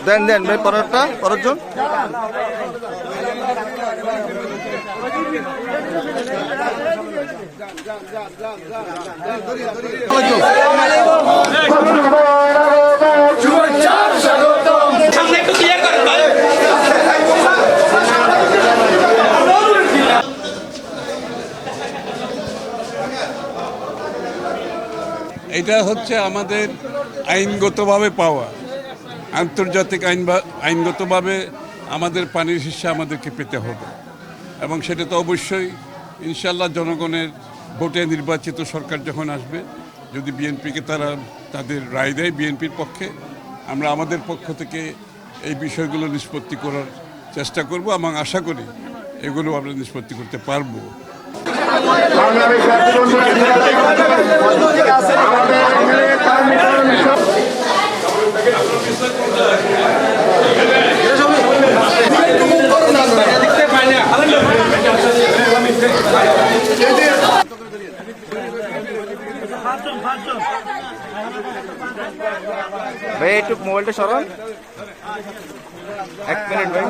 দেন দেন ভাই, পরেরটা পরের জন। এটা হচ্ছে আমাদের আইনগতভাবে পাওয়া, আন্তর্জাতিক আইনগতভাবে আমাদের পানির হিস্সা আমাদেরকে পেতে হবে, এবং সেটা তো অবশ্যই ইনশাল্লাহ জনগণের ভোটে নির্বাচিত সরকার যখন আসবে, যদি বিএনপিকে তারা তাদের রায় দেয় বিএনপির পক্ষে, আমরা আমাদের পক্ষ থেকে এই বিষয়গুলো নিষ্পত্তি করার চেষ্টা করব এবং আশা করি এগুলো আমরা নিষ্পত্তি করতে পারবো। ভাই একটু মোবাইলটা সরান, 1 মিনিট ভাই।